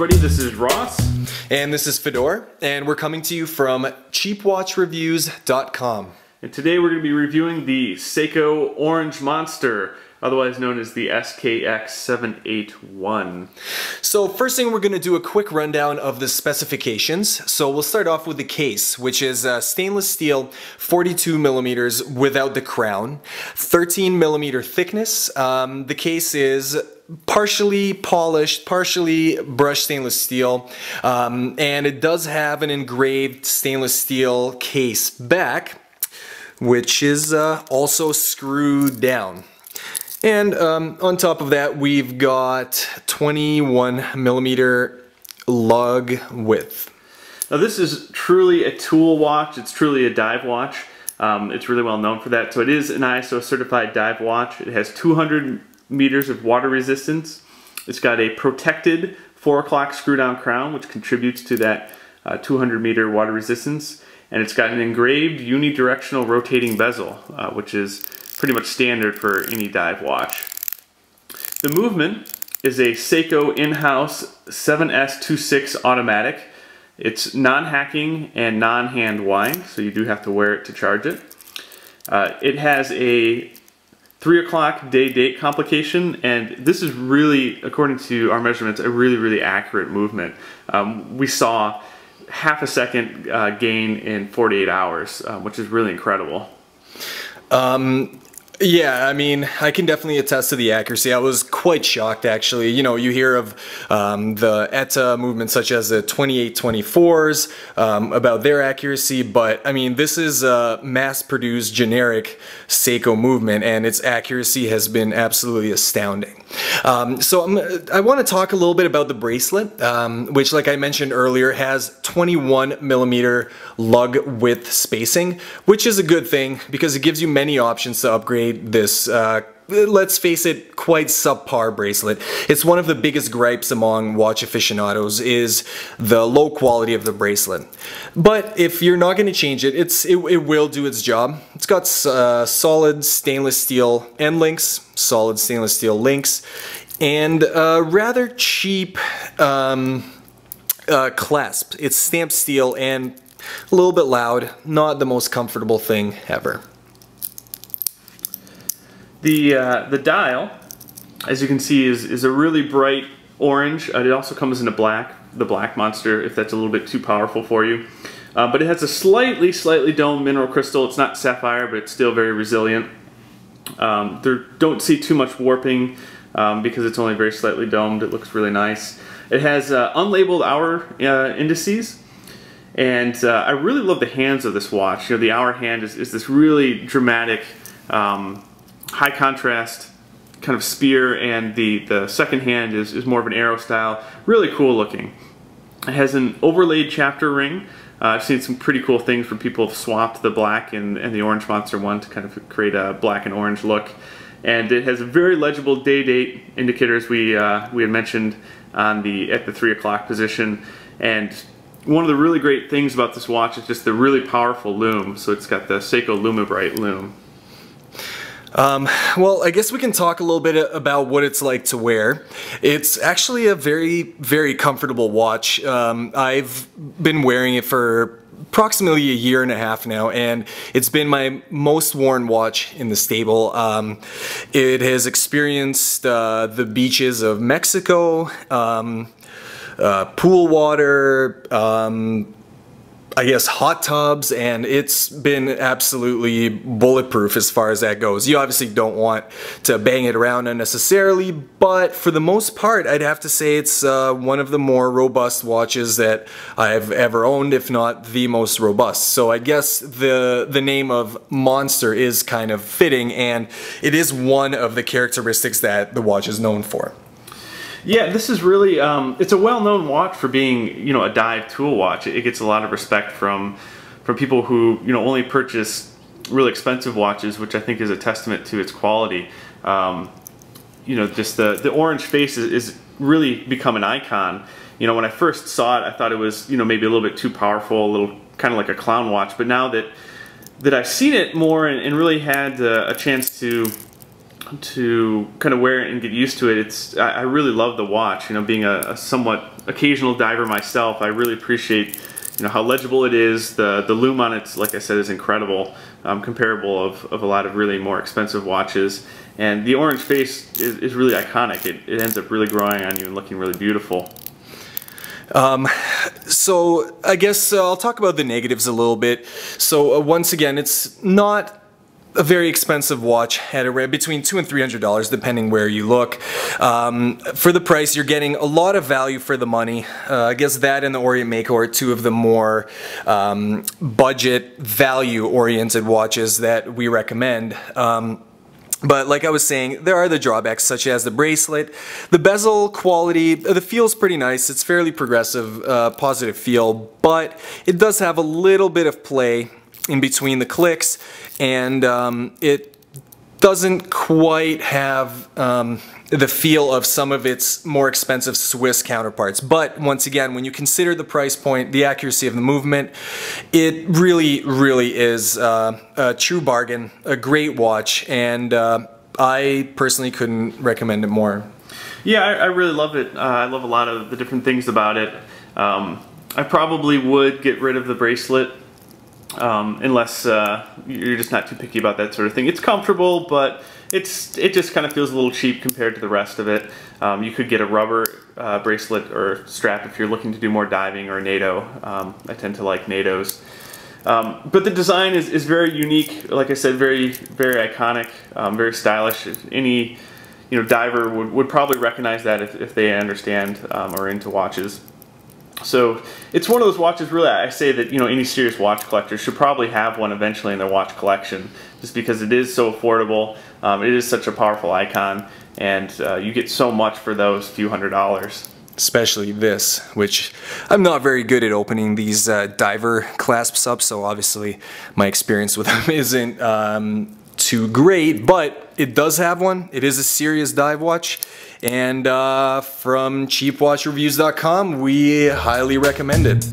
everybody, this is Ross. And this is Fedor, and we're coming to you from cheapwatchreviews.com. And today we're going to be reviewing the Seiko Orange Monster, otherwise known as the SKX781. So first thing, we're going to do a quick rundown of the specifications. So we'll start off with the case, which is stainless steel, 42 millimeters without the crown, 13 millimeter thickness. The case is partially polished, partially brushed stainless steel, and it does have an engraved stainless steel case back, which is also screwed down. And on top of that, we've got 21 millimeter lug width. Now this is truly a tool watch. It's truly a dive watch. It's really well known for that. So it is an ISO certified dive watch. It has 200 meters of water resistance. It's got a protected 4 o'clock screw down crown, which contributes to that 200 meter water resistance. And it's got an engraved unidirectional rotating bezel, which is pretty much standard for any dive watch. The movement is a Seiko in-house 7S26 automatic. It's non-hacking and non-hand wind, so you do have to wear it to charge it. It has a 3 o'clock day-date complication, and this is really, according to our measurements, a really accurate movement. We saw half a second gain in 48 hours, which is really incredible. Yeah, I mean, I can definitely attest to the accuracy. I was quite shocked, actually. You know, you hear of the ETA movements such as the 2824s, about their accuracy, but I mean, this is a mass-produced generic Seiko movement, and its accuracy has been absolutely astounding. So I want to talk a little bit about the bracelet, which, like I mentioned earlier, has 21 millimeter lug width spacing, which is a good thing because it gives you many options to upgrade this, let's face it, quite subpar bracelet. It's one of the biggest gripes among watch aficionados is the low quality of the bracelet. But if you're not going to change it, it will do its job. It's got solid stainless steel end links, solid stainless steel links, and a rather cheap clasp. It's stamped steel and a little bit loud, not the most comfortable thing ever. The dial, as you can see, is a really bright orange. It also comes in a black, the black monster, if that's a little bit too powerful for you. But it has a slightly domed mineral crystal. It's not sapphire, but it's still very resilient. Don't see too much warping because it's only very slightly domed. It looks really nice. It has unlabeled hour indices. And I really love the hands of this watch. You know, the hour hand is this really dramatic, high contrast kind of spear, and the second hand is more of an arrow style. Really cool looking. It has an overlaid chapter ring. I've seen some pretty cool things where people have swapped the black and the Orange Monster one to kind of create a black and orange look. And it has a very legible day-date indicators we had mentioned on at the 3 o'clock position. And one of the really great things about this watch is just the really powerful loom. So it's got the Seiko LumiBrite loom. Well, I guess we can talk a little bit about what it's like to wear. It's actually a very comfortable watch. I've been wearing it for approximately a year and a half now, and it's been my most worn watch in the stable. It has experienced the beaches of Mexico, pool water, I guess hot tubs, and it's been absolutely bulletproof as far as that goes. You obviously don't want to bang it around unnecessarily, but for the most part, I'd have to say it's one of the more robust watches that I've ever owned, if not the most robust. So I guess the name of Monster is kind of fitting, and it is one of the characteristics that the watch is known for. Yeah, this is really, it's a well-known watch for being, you know, a dive tool watch. It gets a lot of respect from people who, you know, only purchase really expensive watches, which I think is a testament to its quality. You know, just the orange face is really become an icon. You know, when I first saw it, I thought it was, you know, maybe a little bit too powerful, a little kind of like a clown watch. But now that I've seen it more and really had a chance to kind of wear it and get used to it, I really love the watch. You know, being a somewhat occasional diver myself, I really appreciate how legible it is. The lume on it, like I said, is incredible, comparable of a lot of really more expensive watches. And the orange face is really iconic. It ends up really growing on you and looking really beautiful. So I guess I'll talk about the negatives a little bit. So once again, it's not a very expensive watch at between $200 and $300 depending where you look. For the price, you're getting a lot of value for the money. I guess that and the Orient Mako are two of the more budget value oriented watches that we recommend. But like I was saying, there are the drawbacks such as the bracelet. The bezel quality, the feel's pretty nice. It's fairly progressive, positive feel, but it does have a little bit of play in between the clicks, and it doesn't quite have the feel of some of its more expensive Swiss counterparts. But once again, when you consider the price point, the accuracy of the movement, it really, really is a true bargain, a great watch, and I personally couldn't recommend it more. Yeah, I really love it. I love a lot of the different things about it. I probably would get rid of the bracelet, unless you're just not too picky about that sort of thing. It's comfortable, but it just kind of feels a little cheap compared to the rest of it. You could get a rubber bracelet or strap if you're looking to do more diving, or a NATO. I tend to like NATOs. But the design is very unique. Like I said, very, very iconic, very stylish. Any diver would probably recognize that if they understand or are into watches. So it's one of those watches, really, I say that any serious watch collector should probably have one eventually in their watch collection, just because it is so affordable, it is such a powerful icon, and you get so much for those few $100s. Especially this, which I'm not very good at opening these diver clasps up, so obviously my experience with them isn't too great, but it does have one. It is a serious dive watch, and from cheapwatchreviews.com, we highly recommend it.